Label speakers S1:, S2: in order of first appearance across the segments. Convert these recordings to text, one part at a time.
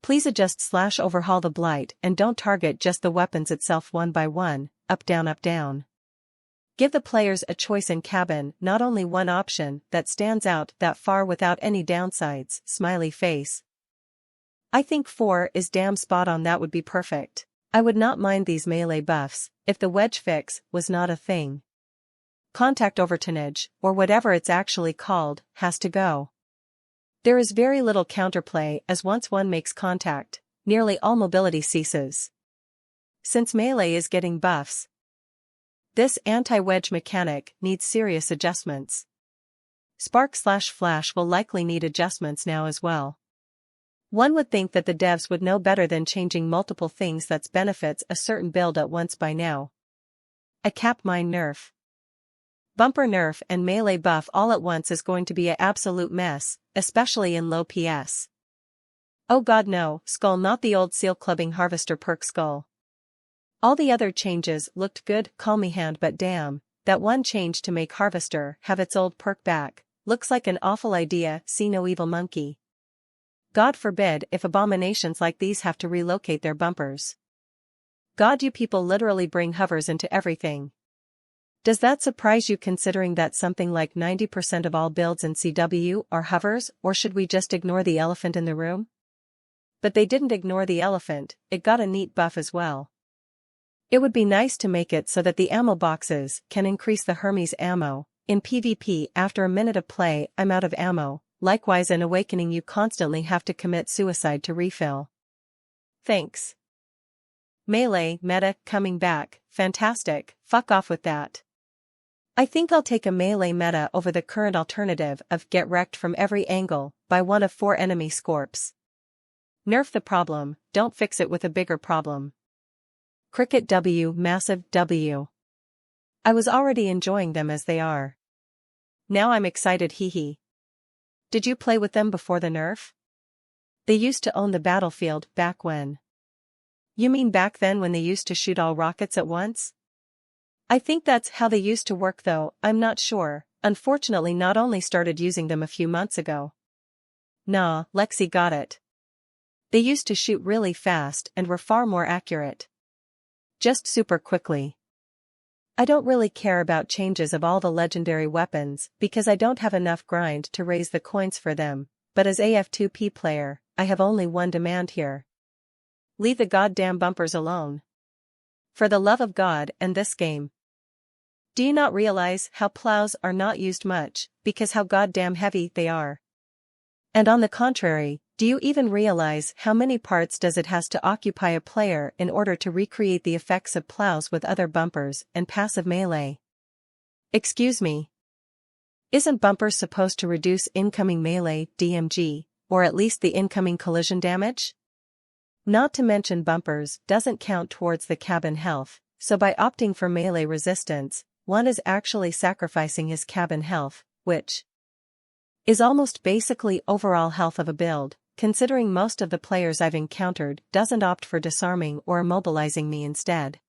S1: Please adjust/overhaul the blight and don't target just the weapons itself one by one, up down up down. Give the players a choice in cabin, not only one option that stands out that far without any downsides, smiley face. I think 4 is damn spot on. That would be perfect. I would not mind these melee buffs, if the wedge fix was not a thing. Contact overtonage, or whatever it's actually called, has to go. There is very little counterplay as once one makes contact, nearly all mobility ceases. Since melee is getting buffs, this anti-wedge mechanic needs serious adjustments. Spark/flash will likely need adjustments now as well. One would think that the devs would know better than changing multiple things that benefits a certain build at once by now. A cap mine nerf. Bumper nerf and melee buff all at once is going to be an absolute mess, especially in low PS. Oh god no, skull, not the old seal clubbing harvester perk skull. All the other changes looked good, call me hand, but damn, that one change to make harvester have its old perk back, looks like an awful idea. See no evil monkey. God forbid if abominations like these have to relocate their bumpers. God, you people literally bring hovers into everything. Does that surprise you, considering that something like 90% of all builds in CW are hovers, or should we just ignore the elephant in the room? But they didn't ignore the elephant, it got a neat buff as well. It would be nice to make it so that the ammo boxes can increase the Hermes ammo. In PvP, after a minute of play, I'm out of ammo. Likewise, in Awakening you constantly have to commit suicide to refill. Thanks. Melee meta coming back, fantastic, fuck off with that. I think I'll take a melee meta over the current alternative of get wrecked from every angle by one of 4 enemy scorps. Nerf the problem, don't fix it with a bigger problem. Cricket W, massive W. I was already enjoying them as they are. Now I'm excited, hehe. Did you play with them before the nerf? They used to own the battlefield back when. You mean back then when they used to shoot all rockets at once? I think that's how they used to work though, I'm not sure. Unfortunately not only started using them a few months ago. Nah, Lexi got it. They used to shoot really fast and were far more accurate. Just super quickly. I don't really care about changes of all the legendary weapons because I don't have enough grind to raise the coins for them, but as AF2P player, I have only one demand here. Leave the goddamn bumpers alone. For the love of God and this game. Do you not realize how plows are not used much, because how goddamn heavy they are? And on the contrary, do you even realize how many parts does it has to occupy a player in order to recreate the effects of plows with other bumpers and passive melee? Excuse me. Isn't bumpers supposed to reduce incoming melee DMG, or at least the incoming collision damage? Not to mention bumpers doesn't count towards the cabin health, so by opting for melee resistance, one is actually sacrificing his cabin health, which is almost basically overall health of a build, considering most of the players I've encountered doesn't opt for disarming or immobilizing me instead.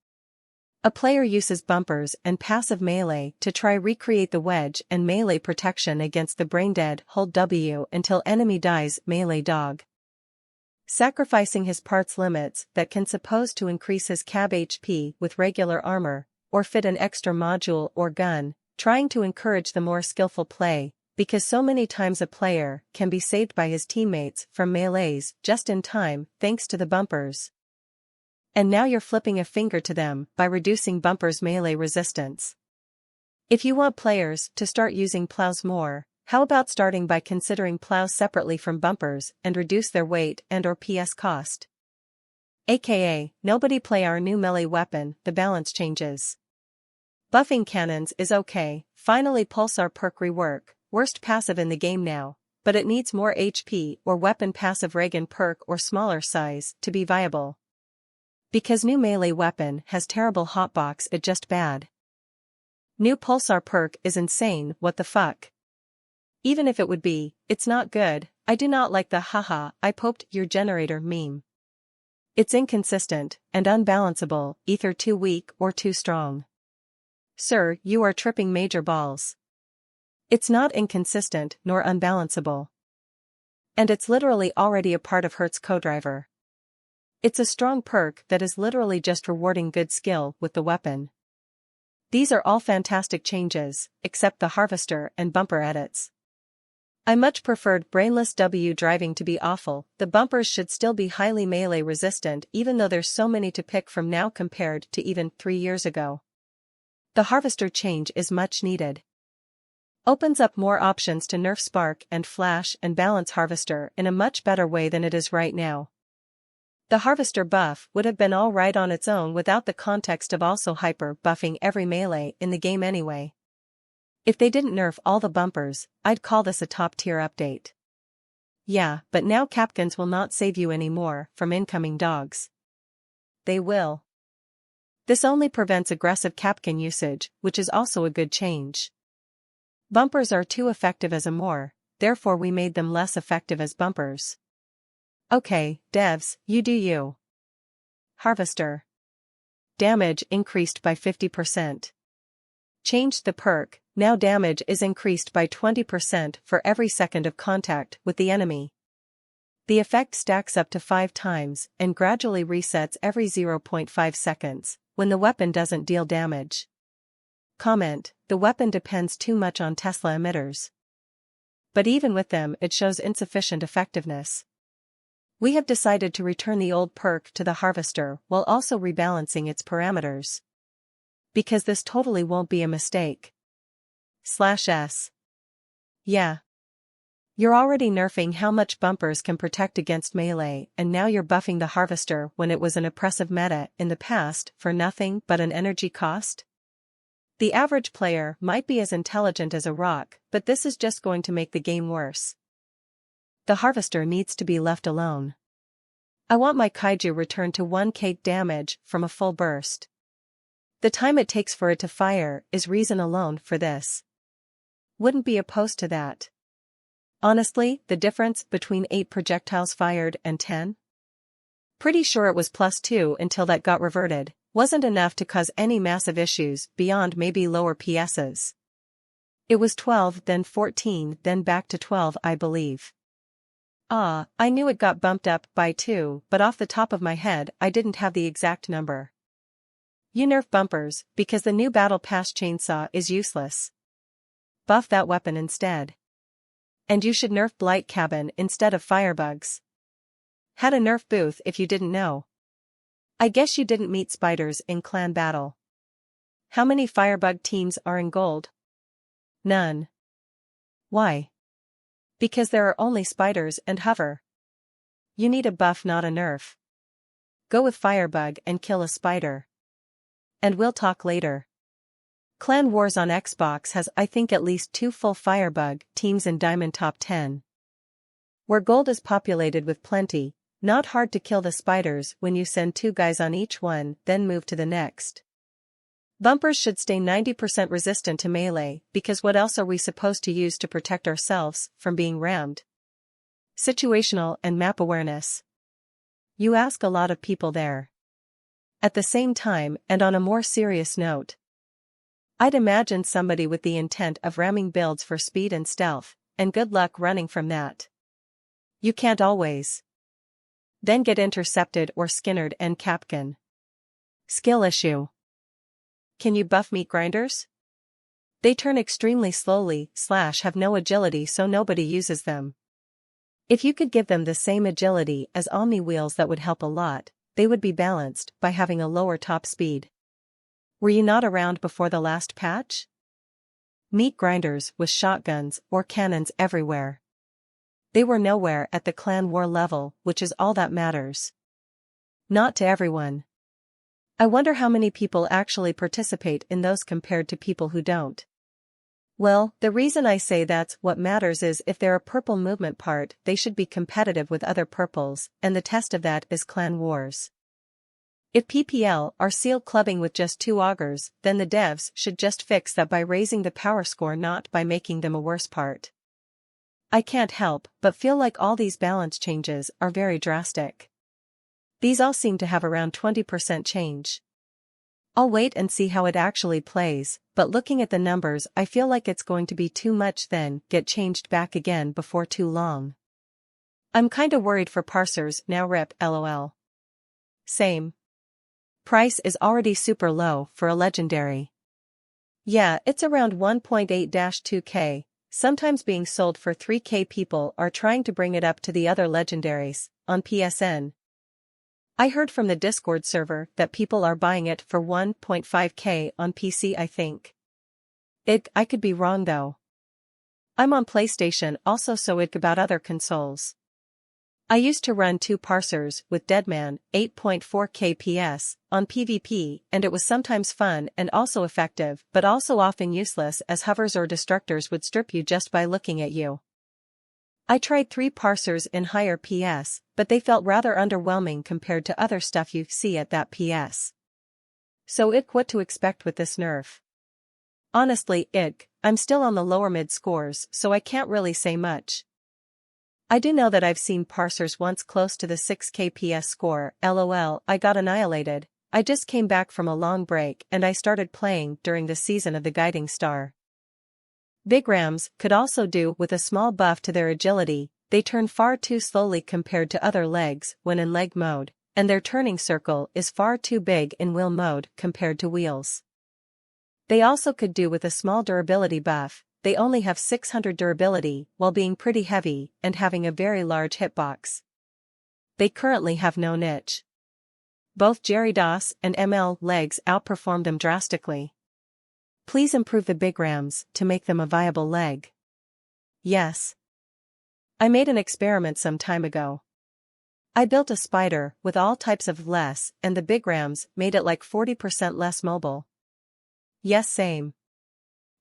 S1: A player uses bumpers and passive melee to try recreate the wedge and melee protection against the brain-dead hold W until enemy dies melee dog. Sacrificing his parts limits that can supposed to increase his cab HP with regular armor, or fit an extra module or gun, trying to encourage the more skillful play, because so many times a player can be saved by his teammates from melees just in time thanks to the bumpers. And now you're flipping a finger to them by reducing bumpers' melee resistance. If you want players to start using plows more, how about starting by considering plows separately from bumpers and reduce their weight and/or PS cost? AKA, nobody play our new melee weapon, the balance changes. Buffing cannons is okay, finally pulsar perk rework, worst passive in the game now, but it needs more HP or weapon passive Reagan perk or smaller size to be viable. Because new melee weapon has terrible hotbox, it just bad. New pulsar perk is insane, what the fuck. Even if it would be, it's not good. I do not like the haha, I poped your generator meme. It's inconsistent and unbalanceable, either too weak or too strong. Sir, you are tripping major balls. It's not inconsistent nor unbalanceable. And it's literally already a part of Hertz codriver. It's a strong perk that is literally just rewarding good skill with the weapon. These are all fantastic changes, except the harvester and bumper edits. I much preferred brainless W driving to be awful. The bumpers should still be highly melee resistant even though there's so many to pick from now compared to even 3 years ago. The harvester change is much needed. Opens up more options to nerf spark and flash and balance harvester in a much better way than it is right now. The harvester buff would have been alright on its own without the context of also hyper buffing every melee in the game anyway. If they didn't nerf all the bumpers, I'd call this a top tier update. Yeah, but now capguns will not save you anymore from incoming dogs. They will. This only prevents aggressive capgun usage, which is also a good change. Bumpers are too effective as a more, therefore we made them less effective as bumpers. Okay, devs, you do you. Harvester. Damage increased by 50%. Changed the perk, now damage is increased by 20% for every second of contact with the enemy. The effect stacks up to 5 times and gradually resets every 0.5 seconds, when the weapon doesn't deal damage. Comment: the weapon depends too much on Tesla emitters. But even with them it shows insufficient effectiveness. We have decided to return the old perk to the harvester while also rebalancing its parameters. Because this totally won't be a mistake. /s. Yeah. You're already nerfing how much bumpers can protect against melee and now you're buffing the harvester when it was an oppressive meta in the past for nothing but an energy cost? The average player might be as intelligent as a rock, but this is just going to make the game worse. The harvester needs to be left alone. I want my kaiju returned to 1k damage from a full burst. The time it takes for it to fire is reason alone for this. Wouldn't be opposed to that. Honestly, the difference between 8 projectiles fired and 10? Pretty sure it was +2 until that got reverted, wasn't enough to cause any massive issues beyond maybe lower PSs. It was 12 then 14 then back to 12 I believe. I knew it got bumped up by 2, but off the top of my head I didn't have the exact number. You nerf bumpers, because the new Battle Pass chainsaw is useless. Buff that weapon instead. And you should nerf Blight Cabin instead of Firebugs. Had a nerf booth if you didn't know. I guess you didn't meet spiders in clan battle. How many Firebug teams are in gold? None. Why? Because there are only spiders and hover. You need a buff not a nerf. Go with Firebug and kill a spider. And we'll talk later. Clan Wars on Xbox has I think at least 2 full Firebug teams in Diamond Top 10. Where gold is populated with plenty, not hard to kill the spiders when you send 2 guys on each one then move to the next. Bumpers should stay 90% resistant to melee because what else are we supposed to use to protect ourselves from being rammed? Situational and map awareness. You ask a lot of people there. At the same time and on a more serious note, I'd imagine somebody with the intent of ramming builds for speed and stealth, and good luck running from that. You can't always. Then get intercepted or skinnered and capgun. Skill issue. Can you buff meat grinders? They turn extremely slowly / have no agility so nobody uses them. If you could give them the same agility as Omni wheels that would help a lot, they would be balanced by having a lower top speed. Were you not around before the last patch? Meat grinders with shotguns or cannons everywhere. They were nowhere at the clan war level, which is all that matters. Not to everyone. I wonder how many people actually participate in those compared to people who don't. Well, the reason I say that's what matters is if they're a purple movement part they should be competitive with other purples, and the test of that is clan wars. If PPL are seal clubbing with just 2 augers, then the devs should just fix that by raising the power score not by making them a worse part. I can't help but feel like all these balance changes are very drastic. These all seem to have around 20% change. I'll wait and see how it actually plays, but looking at the numbers I feel like it's going to be too much then get changed back again before too long. I'm kinda worried for parsers now rip lol. Same. Price is already super low for a legendary. Yeah, it's around 1.8-2k, sometimes being sold for 3k. People are trying to bring it up to the other legendaries, on PSN. I heard from the Discord server that people are buying it for 1.5k on PC I think. I could be wrong though. I'm on PlayStation also so about other consoles. I used to run 2 parsers with Deadman, 8.4k PS, on PvP and it was sometimes fun and also effective but also often useless as hovers or destructors would strip you just by looking at you. I tried 3 parsers in higher PS, but they felt rather underwhelming compared to other stuff you see at that PS. So what to expect with this nerf? Honestly, I'm still on the lower mid scores so I can't really say much. I do know that I've seen parsers once close to the 6k PS score, lol. I got annihilated. I just came back from a long break and I started playing during the season of the Guiding Star. Big rams could also do with a small buff to their agility. They turn far too slowly compared to other legs when in leg mode, and their turning circle is far too big in wheel mode compared to wheels. They also could do with a small durability buff. They only have 600 durability while being pretty heavy and having a very large hitbox. They currently have no niche. Both Gyarados and ML legs outperform them drastically. Please improve the big rams to make them a viable leg. Yes. I made an experiment some time ago. I built a spider with all types of less and the big rams made it like 40% less mobile. Yes, same.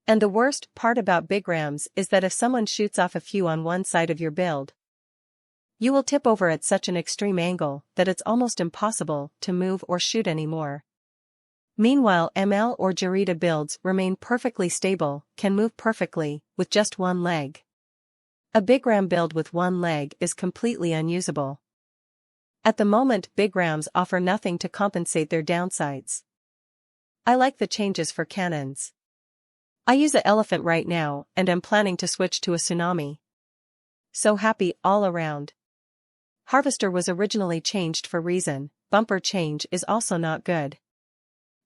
S1: And the worst part about big rams is that if someone shoots off a few on one side of your build, you will tip over at such an extreme angle that it's almost impossible to move or shoot anymore. Meanwhile, ML or Gyarados builds remain perfectly stable, can move perfectly, with just one leg. A big ram build with one leg is completely unusable. At the moment, big rams offer nothing to compensate their downsides. I like the changes for cannons. I use an elephant right now and am planning to switch to a tsunami. So happy all around. Harvester was originally changed for reason, bumper change is also not good.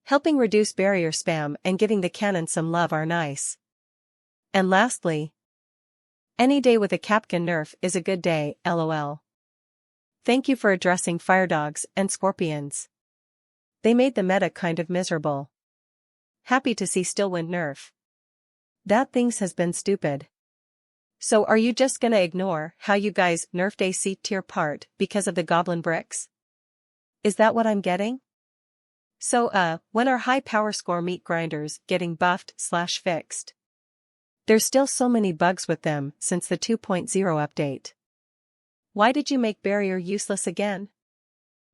S1: Helping reduce barrier spam and giving the cannon some love are nice. And lastly, any day with a Capcan nerf is a good day, lol. Thank you for addressing fire dogs and scorpions. They made the meta kind of miserable. Happy to see Stillwind nerf. That things has been stupid. So are you just gonna ignore how you guys nerfed a C tier part because of the goblin bricks? Is that what I'm getting? So when are high power score meat grinders getting buffed/fixed? There's still so many bugs with them since the 2.0 update. Why did you make barrier useless again?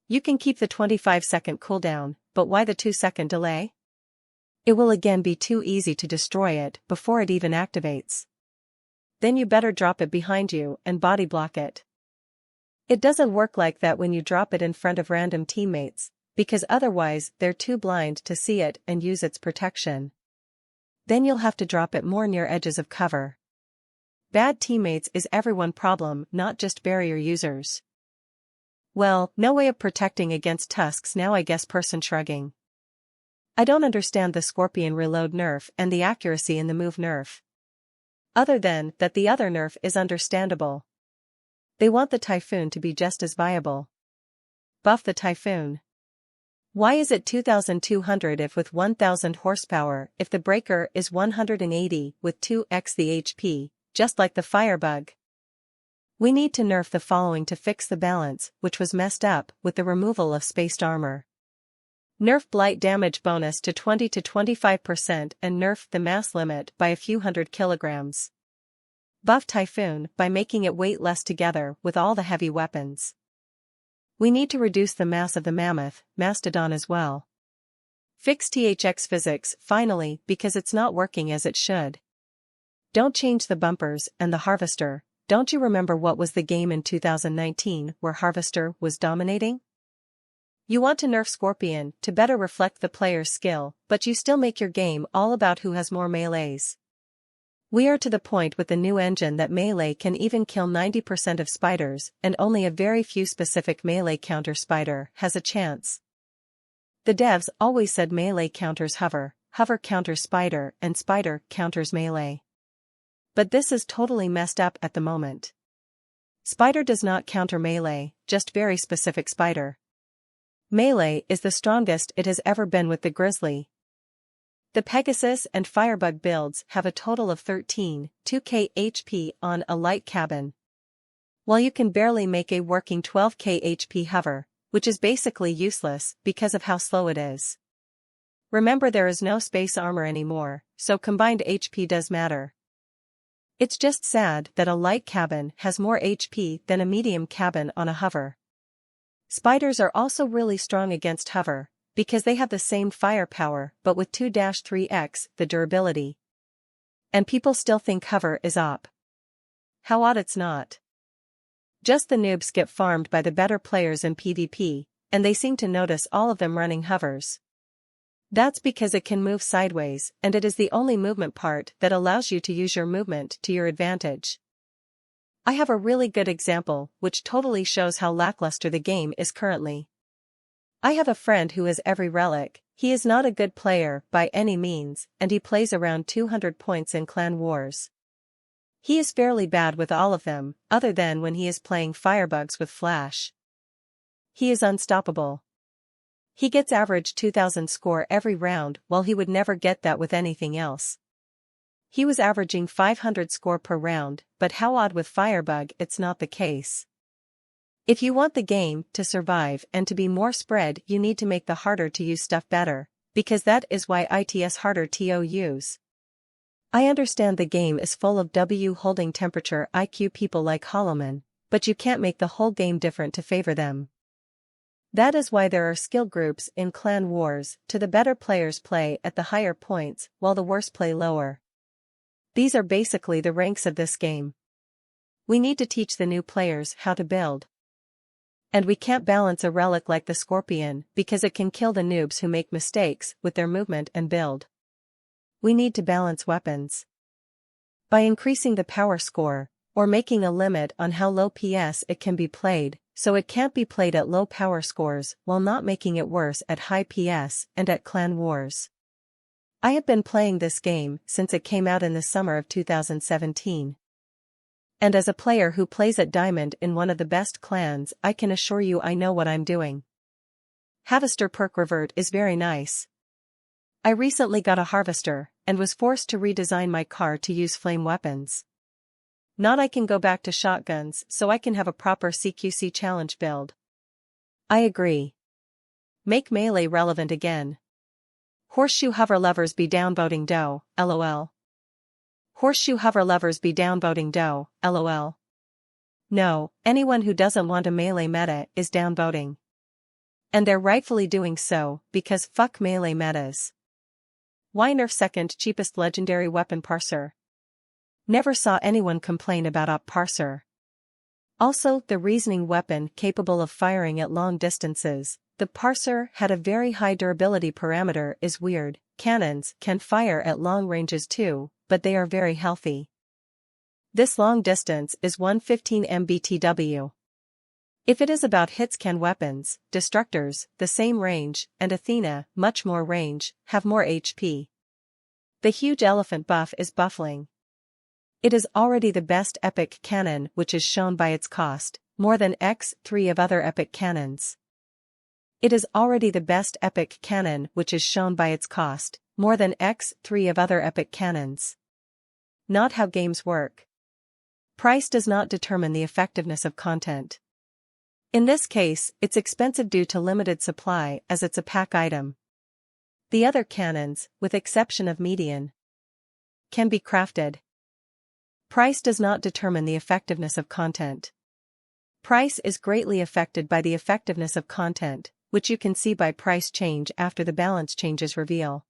S1: You can keep the 25-second cooldown, but why the 2-second delay? It will again be too easy to destroy it before it even activates. Then you better drop it behind you and body block it. It doesn't work like that when you drop it in front of random teammates, because otherwise they're too blind to see it and use its protection. Then you'll have to drop it more near edges of cover. Bad teammates is everyone problem, not just barrier users. Well, no way of protecting against tusks now I guess person shrugging. I don't understand the Scorpion reload nerf and the accuracy in the move nerf. Other than that the other nerf is understandable. They want the Typhoon to be just as viable. Buff the Typhoon. Why is it 2200 if with 1000 horsepower if the breaker is 180 with 2x the HP, just like the Firebug? We need to nerf the following to fix the balance, which was messed up with the removal of spaced armor. Nerf blight damage bonus to 20 to 25% and nerf the mass limit by a few hundred kilograms. Buff Typhoon by making it weight less together with all the heavy weapons. We need to reduce the mass of the mammoth, mastodon as well. Fix THX physics finally because it's not working as it should. Don't change the bumpers and the harvester. Don't you remember what was the game in 2019 where harvester was dominating? You want to nerf Scorpion to better reflect the player's skill, but you still make your game all about who has more melees. We are to the point with the new engine that melee can even kill 90% of spiders, and only a very few specific melee counter spider has a chance. The devs always said melee counters hover, hover counters spider, and spider counters melee. But this is totally messed up at the moment. Spider does not counter melee, just very specific spider. Melee is the strongest it has ever been with the grizzly. The Pegasus and Firebug builds have a total of 13, 2k HP on a light cabin. While you can barely make a working 12k HP hover, which is basically useless because of how slow it is. Remember, there is no space armor anymore, so combined HP does matter. It's just sad that a light cabin has more HP than a medium cabin on a hover. Spiders are also really strong against hover, because they have the same firepower but with 2-3x the durability. And people still think hover is OP. How odd it's not. Just the noobs get farmed by the better players in PvP, and they seem to notice all of them running hovers. That's because it can move sideways, and it is the only movement part that allows you to use your movement to your advantage. I have a really good example which totally shows how lackluster the game is currently. I have a friend who has every relic. He is not a good player by any means, and he plays around 200 points in clan wars. He is fairly bad with all of them, other than when he is playing firebugs with flash. He is unstoppable. He gets average 2000 score every round, while he would never get that with anything else. He was averaging 500 score per round, but how odd with Firebug it's not the case. If you want the game to survive and to be more spread, you need to make the harder to use stuff better, because that is why it's harder to use. I understand the game is full of holding temperature IQ people like Hollowman, but you can't make the whole game different to favor them. That is why there are skill groups in clan wars. To the better players play at the higher points, while the worse play lower. These are basically the ranks of this game. We need to teach the new players how to build. And we can't balance a relic like the Scorpion because it can kill the noobs who make mistakes with their movement and build. We need to balance weapons. By increasing the power score, or making a limit on how low PS it can be played, so it can't be played at low power scores while not making it worse at high PS and at clan wars. I have been playing this game since it came out in the summer of 2017. And as a player who plays at Diamond in one of the best clans, I can assure you I know what I'm doing. Harvester perk revert is very nice. I recently got a harvester, and was forced to redesign my car to use flame weapons. Not I can go back to shotguns so I can have a proper CQC challenge build. I agree. Make melee relevant again. Horseshoe hover lovers be downvoting dough, lol. Horseshoe hover lovers be downvoting dough, lol. No, anyone who doesn't want a melee meta is downvoting. And they're rightfully doing so, because fuck melee metas. Why nerf second cheapest legendary weapon parser? Never saw anyone complain about op parser. Also, the reasoning weapon capable of firing at long distances, the parser had a very high durability parameter is weird. Cannons can fire at long ranges too, but they are very healthy. This long distance is 115 mbtw. If it is about hits, can weapons, destructors, the same range, and Athena, much more range, have more HP. The huge elephant buff is buffling. It is already the best epic cannon, which is shown by its cost, more than x3 of other epic cannons. It is already the best epic cannon, which is shown by its cost, more than x3 of other epic cannons. Not how games work. Price does not determine the effectiveness of content. In this case, it's expensive due to limited supply as it's a pack item. The other cannons, with exception of median, can be crafted. Price does not determine the effectiveness of content. Price is greatly affected by the effectiveness of content, which you can see by price change after the balance changes reveal.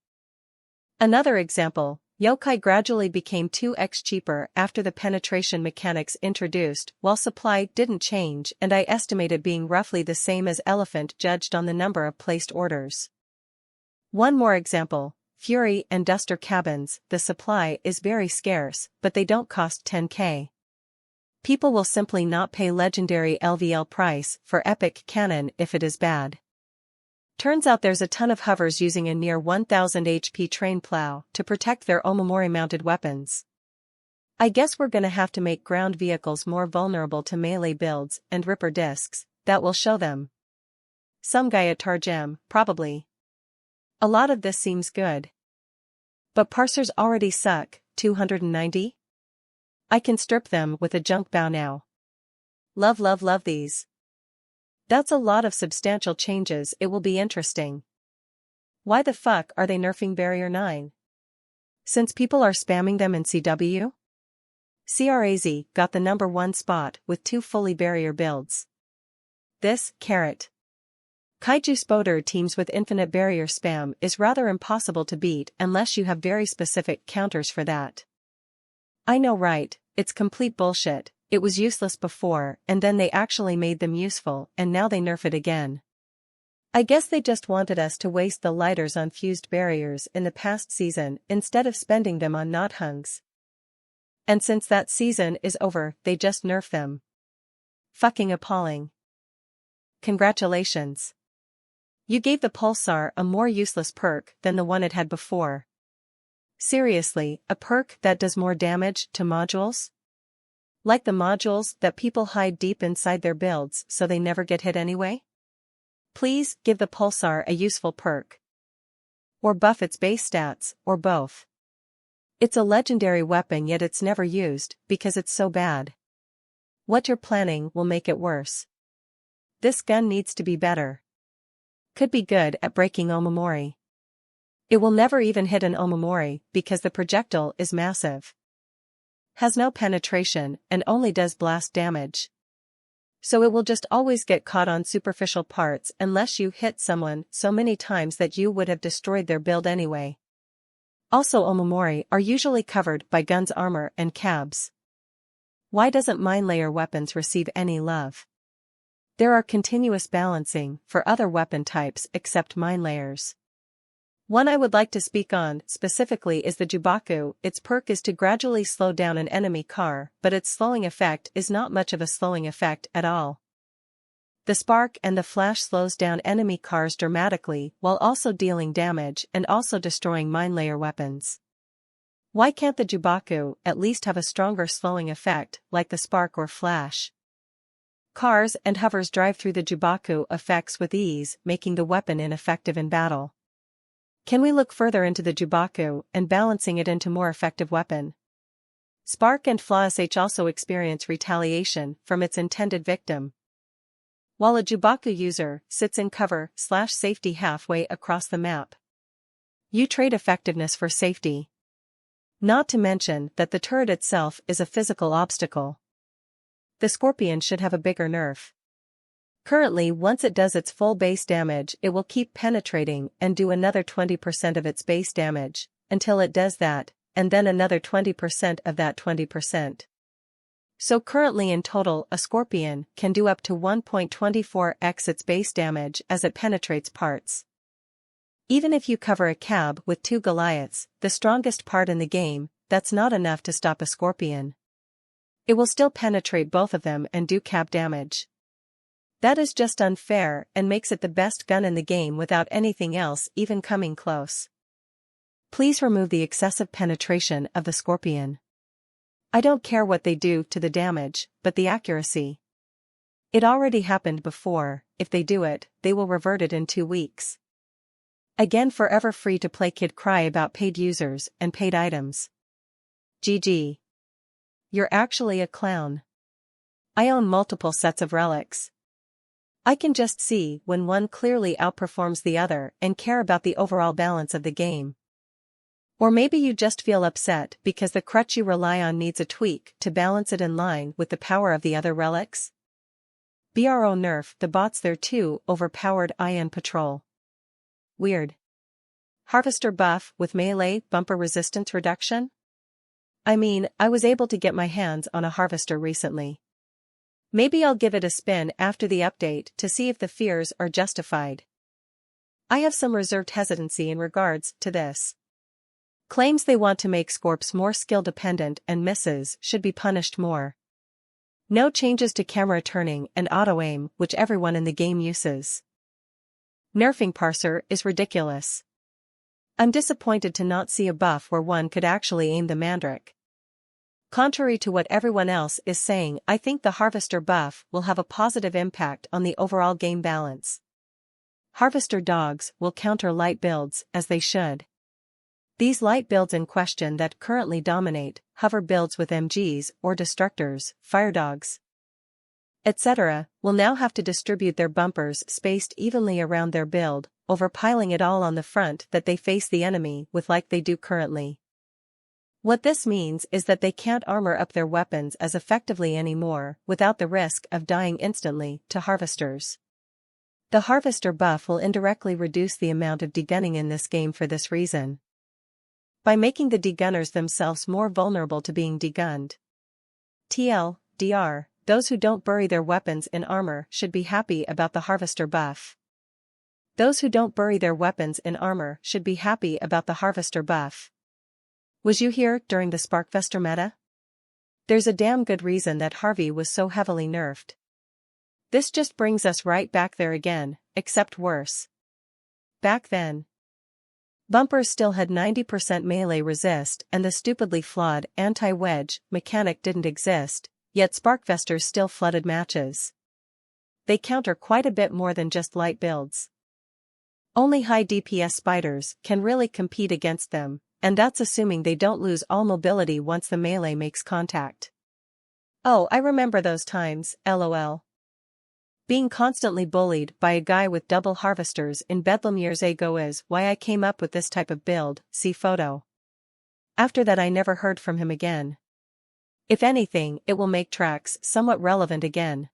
S1: Another example, yokai gradually became 2x cheaper after the penetration mechanics introduced, while supply didn't change, and I estimate it being roughly the same as elephant judged on the number of placed orders. One more example, Fury and Duster cabins, the supply is very scarce, but they don't cost 10k. People will simply not pay legendary LVL price for epic cannon if it is bad. Turns out there's a ton of hovers using a near 1000 HP train plow to protect their Omamori mounted weapons. I guess we're gonna have to make ground vehicles more vulnerable to melee builds and Ripper discs, that will show them. Some guy at Targem, probably. A lot of this seems good. But parsers already suck, 290? I can strip them with a junk bow now. Love love love these. That's a lot of substantial changes. It will be interesting. Why the fuck are they nerfing Barrier 9? Since people are spamming them in CW? CRAZ got the #1 spot with 2 fully barrier builds. This, carrot. Kaiju Spoder teams with infinite barrier spam is rather impossible to beat unless you have very specific counters for that. I know, right? It's complete bullshit. It was useless before and then they actually made them useful and now they nerf it again. I guess they just wanted us to waste the lighters on fused barriers in the past season instead of spending them on not hungs. And since that season is over, they just nerf them. Fucking appalling. Congratulations. You gave the Pulsar a more useless perk than the one it had before. Seriously, a perk that does more damage to modules? Like the modules that people hide deep inside their builds so they never get hit anyway? Please give the Pulsar a useful perk. Or buff its base stats, or both. It's a legendary weapon yet it's never used because it's so bad. What you're planning will make it worse. This gun needs to be better. Could be good at breaking Omamori. It will never even hit an Omamori because the projectile is massive. Has no penetration and only does blast damage. So it will just always get caught on superficial parts unless you hit someone so many times that you would have destroyed their build anyway. Also, Omamori are usually covered by guns, armor and cabs. Why doesn't mine layer weapons receive any love? There are continuous balancing for other weapon types except mine layers. One I would like to speak on specifically is the Jubaku. Its perk is to gradually slow down an enemy car, but its slowing effect is not much of a slowing effect at all. The spark and the flash slows down enemy cars dramatically while also dealing damage and also destroying mine layer weapons. Why can't the Jubaku at least have a stronger slowing effect like the spark or flash? Cars and hovers drive through the Jubaku effects with ease, making the weapon ineffective in battle. Can we look further into the Jubaku and balancing it into more effective weapon? Spark and Flash also experience retaliation from its intended victim. While a Jubaku user sits in cover/safety halfway across the map. You trade effectiveness for safety. Not to mention that the turret itself is a physical obstacle. The Scorpion should have a bigger nerf. Currently, once it does its full base damage, it will keep penetrating and do another 20% of its base damage, until it does that, and then another 20% of that 20%. So currently in total, a Scorpion can do up to 1.24x its base damage as it penetrates parts. Even if you cover a cab with 2 Goliaths, the strongest part in the game, that's not enough to stop a Scorpion. It will still penetrate both of them and do cab damage. That is just unfair and makes it the best gun in the game without anything else even coming close. Please remove the excessive penetration of the Scorpion. I don't care what they do to the damage, but the accuracy. It already happened before. If they do it, they will revert it in 2 weeks. Again, forever free to play kid cry about paid users and paid items. GG. You're actually a clown. I own multiple sets of relics. I can just see when one clearly outperforms the other and care about the overall balance of the game. Or maybe you just feel upset because the crutch you rely on needs a tweak to balance it in line with the power of the other relics? BRO nerf the bots, they're too overpowered. IN patrol. Weird. Harvester buff with melee bumper resistance reduction? I mean, I was able to get my hands on a harvester recently. Maybe I'll give it a spin after the update to see if the fears are justified. I have some reserved hesitancy in regards to this. Claims they want to make Scorps more skill-dependent and misses should be punished more. No changes to camera turning and auto-aim, which everyone in the game uses. Nerfing parser is ridiculous. I'm disappointed to not see a buff where one could actually aim the mandrake. Contrary to what everyone else is saying, I think the Harvester buff will have a positive impact on the overall game balance. Harvester dogs will counter light builds, as they should. These light builds in question that currently dominate, hover builds with MGs or destructors, firedogs, etc., will now have to distribute their bumpers spaced evenly around their build, overpiling it all on the front that they face the enemy with like they do currently. What this means is that they can't armor up their weapons as effectively anymore without the risk of dying instantly to harvesters. The Harvester buff will indirectly reduce the amount of degunning in this game for this reason, by making the degunners themselves more vulnerable to being degunned. TLDR, those who don't bury their weapons in armor should be happy about the Harvester buff. Those who don't bury their weapons in armor should be happy about the Harvester buff. Was you here during the Sparkvester meta? There's a damn good reason that Harvey was so heavily nerfed. This just brings us right back there again, except worse. Back then, bumpers still had 90% melee resist and the stupidly flawed anti-wedge mechanic didn't exist, yet Sparkvesters still flooded matches. They counter quite a bit more than just light builds. Only high DPS spiders can really compete against them, and that's assuming they don't lose all mobility once the melee makes contact. Oh, I remember those times, lol. Being constantly bullied by a guy with double harvesters in Bedlam years ago is why I came up with this type of build, see photo. After that I never heard from him again. If anything, it will make tracks somewhat relevant again.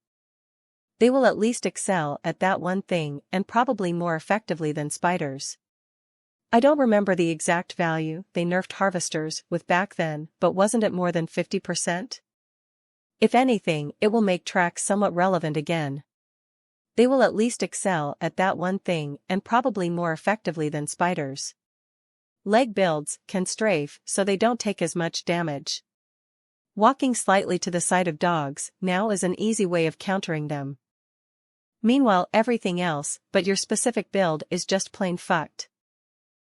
S1: They will at least excel at that one thing and probably more effectively than spiders. I don't remember the exact value they nerfed harvesters with back then, but wasn't it more than 50%? If anything, it will make tracks somewhat relevant again. They will at least excel at that one thing and probably more effectively than spiders. Leg builds can strafe so they don't take as much damage. Walking slightly to the side of dogs now is an easy way of countering them. Meanwhile, everything else but your specific build is just plain fucked.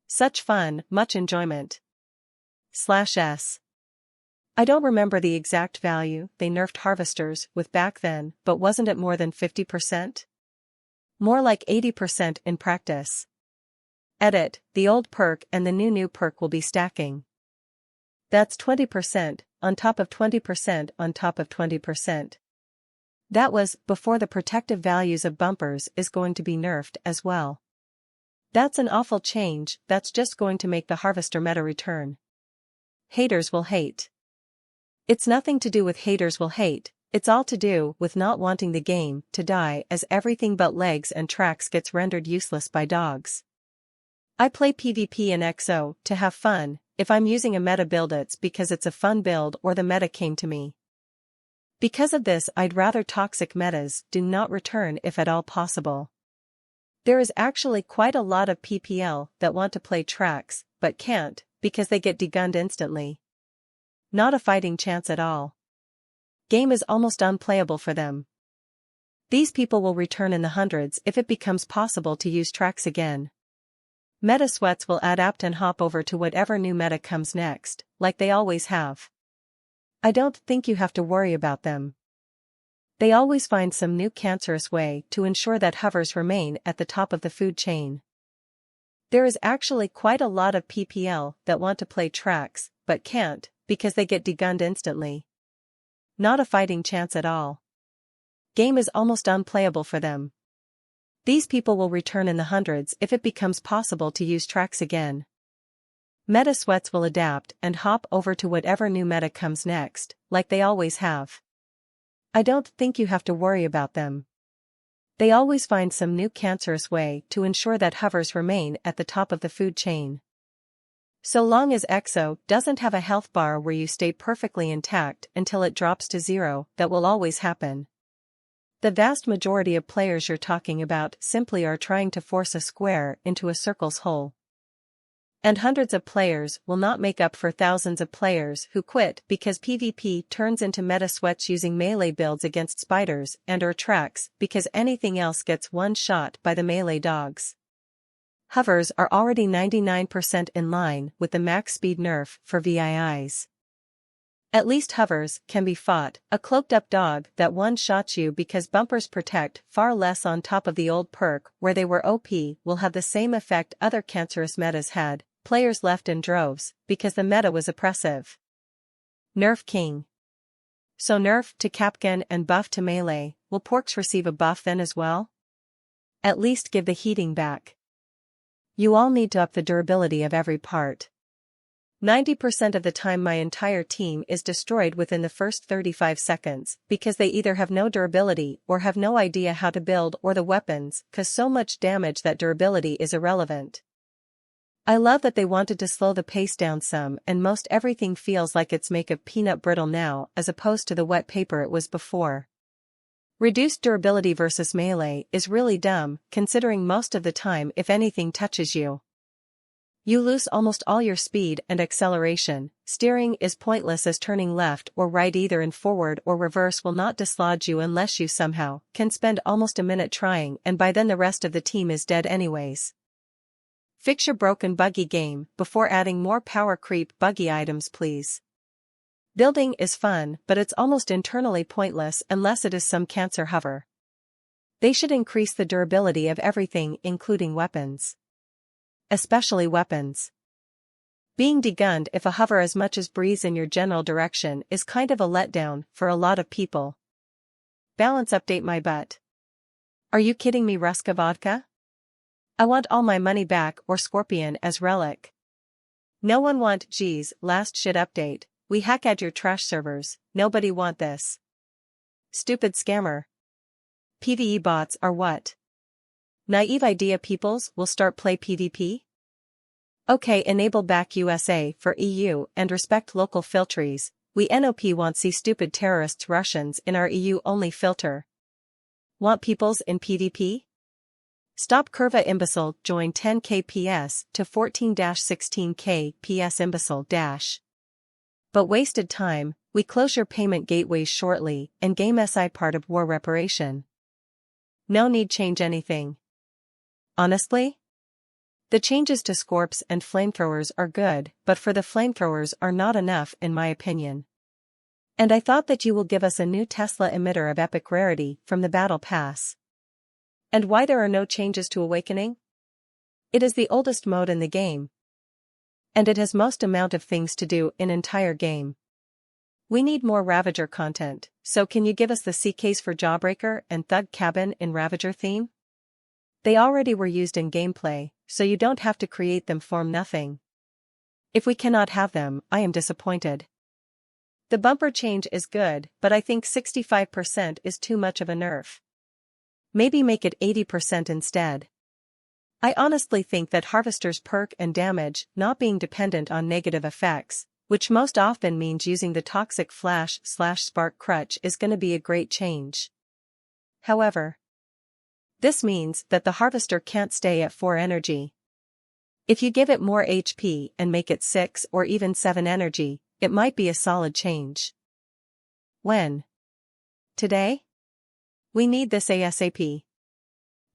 S1: Such fun, much enjoyment. /s. I don't remember the exact value they nerfed harvesters with back then, but wasn't it more than 50%? More like 80% in practice. Edit, the old perk and the new perk will be stacking. That's 20%, on top of 20% on top of 20%. That was before the protective values of bumpers is going to be nerfed as well. That's an awful change, that's just going to make the Harvester meta return. Haters will hate. It's nothing to do with haters will hate, it's all to do with not wanting the game to die as everything but legs and tracks gets rendered useless by dogs. I play PvP in XO to have fun. If I'm using a meta build it's because it's a fun build or the meta came to me. Because of this I'd rather toxic metas do not return if at all possible. There is actually quite a lot of PPL that want to play tracks, but can't, because they get degunned instantly. Not a fighting chance at all. Game is almost unplayable for them. These people will return in the hundreds if it becomes possible to use tracks again. Meta sweats will adapt and hop over to whatever new meta comes next, like they always have. I don't think you have to worry about them. They always find some new cancerous way to ensure that hovers remain at the top of the food chain. There is actually quite a lot of PPL that want to play tracks, but can't, because they get degunned instantly. Not a fighting chance at all. Game is almost unplayable for them. These people will return in the hundreds if it becomes possible to use tracks again. Meta sweats will adapt and hop over to whatever new meta comes next, like they always have. I don't think you have to worry about them. They always find some new cancerous way to ensure that hovers remain at the top of the food chain. So long as XO doesn't have a health bar where you stay perfectly intact until it drops to 0, that will always happen. The vast majority of players you're talking about simply are trying to force a square into a circle's hole. And hundreds of players will not make up for thousands of players who quit because PvP turns into meta sweats using melee builds against spiders and/or tracks because anything else gets one shot by the melee dogs. Hovers are already 99% in line with the max speed nerf for VIIs. At least hovers can be fought. A cloaked-up dog that one-shots you because bumpers protect far less on top of the old perk where they were OP will have the same effect other cancerous metas had. Players left in droves because the meta was oppressive. Nerf King. So nerf to Capgun and buff to melee, will porks receive a buff then as well? At least give the heating back. You all need to up the durability of every part. 90% of the time my entire team is destroyed within the first 35 seconds because they either have no durability or have no idea how to build or the weapons cause so much damage that durability is irrelevant. I love that they wanted to slow the pace down some and most everything feels like it's made of peanut brittle now as opposed to the wet paper it was before. Reduced durability versus melee is really dumb considering most of the time if anything touches you, you lose almost all your speed and acceleration. Steering is pointless as turning left or right either in forward or reverse will not dislodge you unless you somehow can spend almost a minute trying and by then the rest of the team is dead anyways. Fix your broken buggy game before adding more power creep buggy items please. Building is fun but it's almost internally pointless unless it is some cancer hover. They should increase the durability of everything including weapons. Especially weapons. Being degunned if a hover as much as breeze in your general direction is kind of a letdown for a lot of people. Balance update my butt. Are you kidding me Ruska vodka? I want all my money back or Scorpion as relic. No one want geez last shit update, we hack at your trash servers, nobody want this. Stupid scammer. PvE bots are what? Naive idea peoples will start play PvP? Okay, enable back USA for EU and respect local filtries. We NOP want see stupid terrorists Russians in our EU only filter. Want peoples in PvP? Stop Curva imbecile join 10k PS to 14-16k PS imbecile dash. But wasted time, we close your payment gateways shortly and game SI part of war reparation. No need change anything. Honestly? The changes to Scorps and flamethrowers are good, but for the flamethrowers are not enough in my opinion. And I thought that you will give us a new Tesla emitter of epic rarity from the Battle Pass. And why there are no changes to Awakening? It is the oldest mode in the game. And it has most amount of things to do in entire game. We need more Ravager content, so can you give us the C-case for Jawbreaker and Thug Cabin in Ravager theme? They already were used in gameplay, so you don't have to create them from nothing. If we cannot have them, I am disappointed. The bumper change is good, but I think 65% is too much of a nerf. Maybe make it 80% instead. I honestly think that Harvester's perk and damage not being dependent on negative effects, which most often means using the toxic flash/spark crutch is gonna be a great change. However, this means that the Harvester can't stay at 4 energy. If you give it more HP and make it 6 or even 7 energy, it might be a solid change. When? Today? We need this ASAP.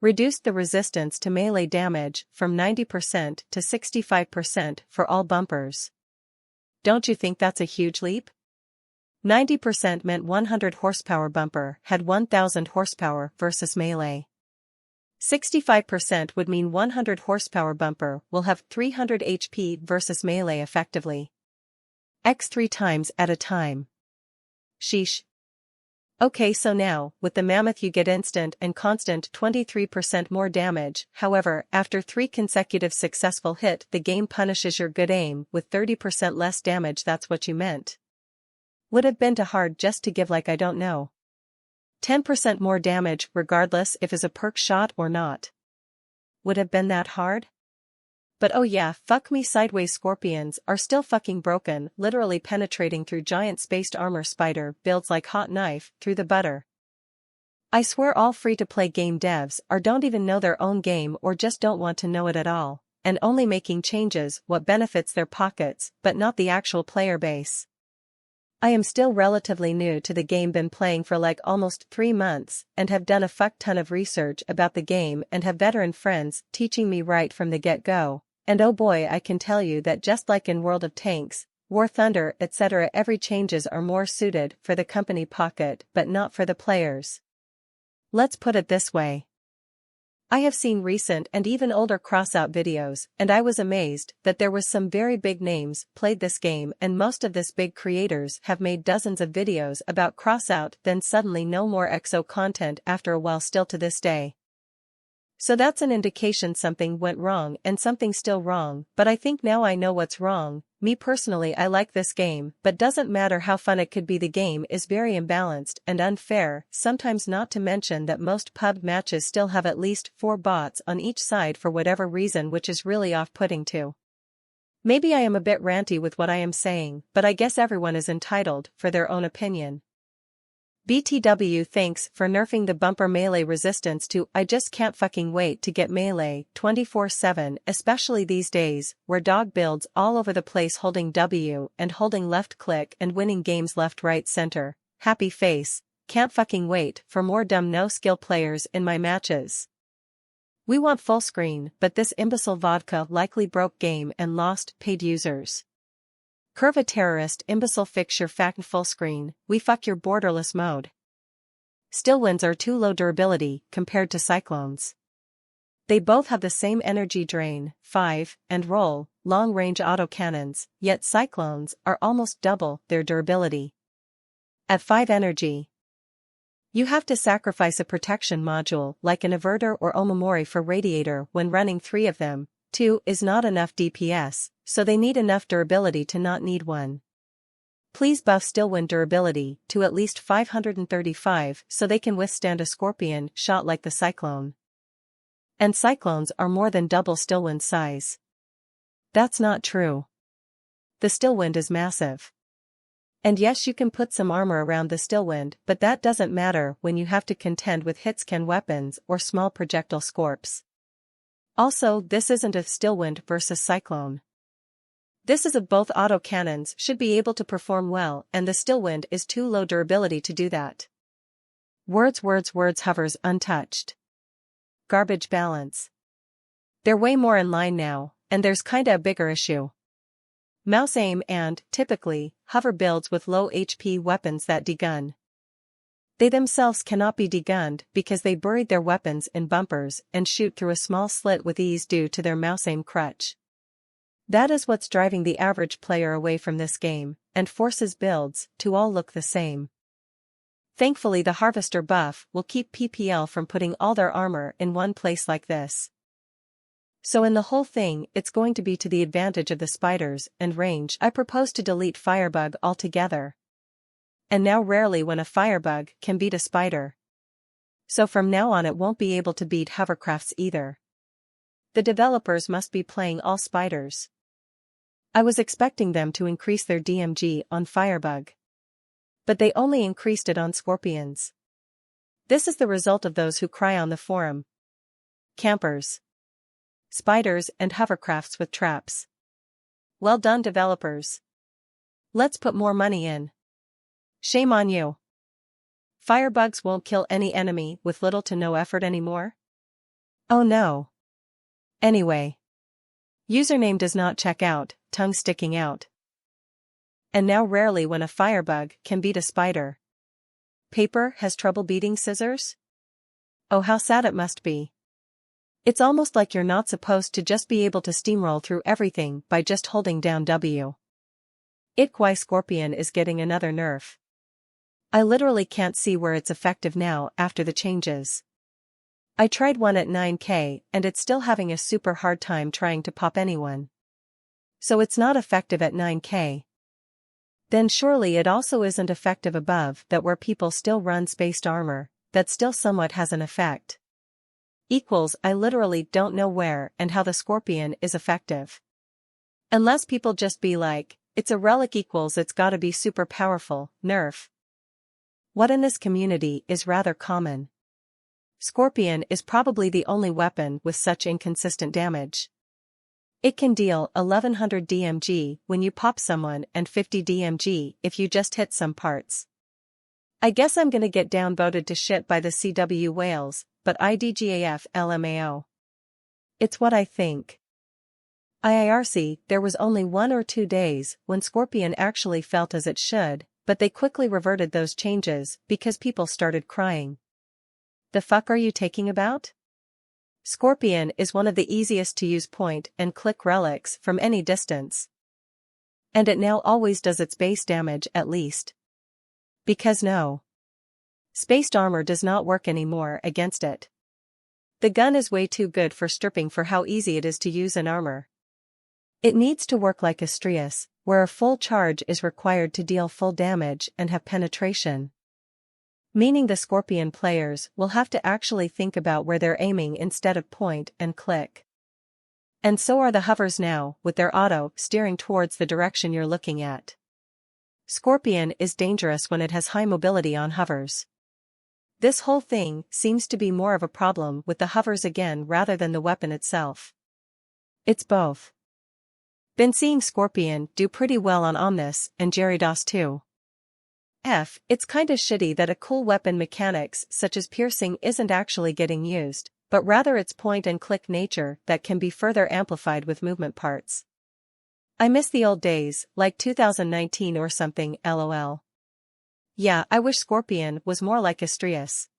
S1: Reduced the resistance to melee damage from 90% to 65% for all bumpers. Don't you think that's a huge leap? 90% meant 100 horsepower bumper had 1000 horsepower versus melee. 65% would mean 100 horsepower bumper will have 300 HP versus melee effectively. X 3 times at a time. Sheesh. Okay, so now, with the Mammoth you get instant and constant 23% more damage, however, after 3 consecutive successful hit the game punishes your good aim with 30% less damage. That's what you meant. Would have been too hard just to give like I don't know. 10% more damage regardless if is a perk shot or not. Would have been that hard? But oh yeah, fuck me sideways Scorpions are still fucking broken, literally penetrating through giant spaced armor spider builds like hot knife through the butter. I swear all free-to-play game devs or don't even know their own game or just don't want to know it at all, and only making changes what benefits their pockets but not the actual player base. I am still relatively new to the game, been playing for like almost 3 months and have done a fuck ton of research about the game and have veteran friends teaching me right from the get-go, and oh boy, I can tell you that just like in World of Tanks, War Thunder etc., every changes are more suited for the company pocket but not for the players. Let's put it this way. I have seen recent and even older Crossout videos, and I was amazed that there was some very big names played this game, and most of this big creators have made dozens of videos about Crossout, then suddenly no more EXO content after a while still to this day. So that's an indication something went wrong and something's still wrong, but I think now I know what's wrong. Me personally, I like this game, but doesn't matter how fun it could be, the game is very imbalanced and unfair, sometimes, not to mention that most pub matches still have at least 4 bots on each side for whatever reason, which is really off-putting too. Maybe I am a bit ranty with what I am saying, but I guess everyone is entitled for their own opinion. BTW, thanks for nerfing the bumper melee resistance to I just can't fucking wait to get melee 24/7, especially these days where dog builds all over the place holding W and holding left click and winning games left right center. Happy face, can't fucking wait for more dumb no skill players in my matches. We want full screen, but this imbecile vodka likely broke game and lost paid users. Curve a terrorist imbecile, fix your fact full screen, we fuck your borderless mode. Still winds are too low durability compared to cyclones. They both have the same energy drain, 5, and roll, long-range autocannons, yet cyclones are almost double their durability. At 5 energy, you have to sacrifice a protection module like an averter or omamori for radiator when running 3 of them. 2 is not enough DPS, so they need enough durability to not need one. Please buff Stillwind durability to at least 535 so they can withstand a scorpion shot like the Cyclone. And Cyclones are more than double Stillwind size. That's not true. The Stillwind is massive. And yes, you can put some armor around the Stillwind, but that doesn't matter when you have to contend with hitscan weapons or small projectile scorps. Also, this isn't a Stillwind versus Cyclone. This is of both autocannons should be able to perform well, and the Stillwind is too low durability to do that. Words hovers untouched. Garbage balance. They're way more in line now, and there's kinda a bigger issue. Mouse aim and, typically, hover builds with low HP weapons that degun. They themselves cannot be degunned because they buried their weapons in bumpers and shoot through a small slit with ease due to their mouse aim crutch. That is what's driving the average player away from this game, and forces builds to all look the same. Thankfully, the Harvester buff will keep PPL from putting all their armor in one place like this. So in the whole thing, it's going to be to the advantage of the spiders and range. I propose to delete Firebug altogether. And now rarely when a Firebug can beat a spider. So from now on it won't be able to beat hovercrafts either. The developers must be playing all spiders. I was expecting them to increase their DMG on Firebug. But they only increased it on scorpions. This is the result of those who cry on the forum. Campers. Spiders and hovercrafts with traps. Well done, developers. Let's put more money in. Shame on you. Firebugs won't kill any enemy with little to no effort anymore? Oh no. Anyway. Username does not check out, tongue sticking out. And now rarely when a firebug can beat a spider. Paper has trouble beating scissors? Oh, how sad it must be. It's almost like you're not supposed to just be able to steamroll through everything by just holding down W. Why Scorpion is getting another nerf. I literally can't see where it's effective now after the changes. I tried one at 9k and it's still having a super hard time trying to pop anyone. So it's not effective at 9k. Then surely it also isn't effective above that, where people still run spaced armor, that still somewhat has an effect. I literally don't know where and how the Scorpion is effective. Unless people just be like, it's a relic it's gotta be super powerful, nerf. What in this community is rather common. Scorpion is probably the only weapon with such inconsistent damage. It can deal 1100 DMG when you pop someone and 50 DMG if you just hit some parts. I guess I'm gonna get downvoted to shit by the CW whales, but IDGAF LMAO. It's what I think. IIRC, there was only 1 or 2 days when Scorpion actually felt as it should, but they quickly reverted those changes because people started crying. The fuck are you taking about? Scorpion is one of the easiest to use point-and-click relics from any distance. And it now always does its base damage at least. Because no. Spaced armor does not work anymore against it. The gun is way too good for stripping for how easy it is to use in armor. It needs to work like treacherous, where a full charge is required to deal full damage and have penetration. Meaning the Scorpion players will have to actually think about where they're aiming instead of point and click. And so are the hovers now, with their auto steering towards the direction you're looking at. Scorpion is dangerous when it has high mobility on hovers. This whole thing seems to be more of a problem with the hovers again rather than the weapon itself. It's both. Been seeing Scorpion do pretty well on Omnis and Gyarados too. It's kinda shitty that a cool weapon mechanics such as piercing isn't actually getting used, but rather its point-and-click nature that can be further amplified with movement parts. I miss the old days, like 2019 or something, lol. Yeah, I wish Scorpion was more like treacherous.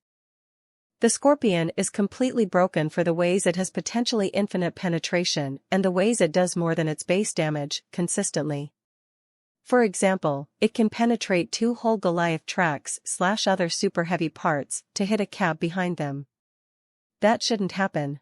S1: The Scorpion is completely broken for the ways it has potentially infinite penetration and the ways it does more than its base damage, consistently. For example, it can penetrate 2 whole Goliath tracks / other super heavy parts to hit a cab behind them. That shouldn't happen.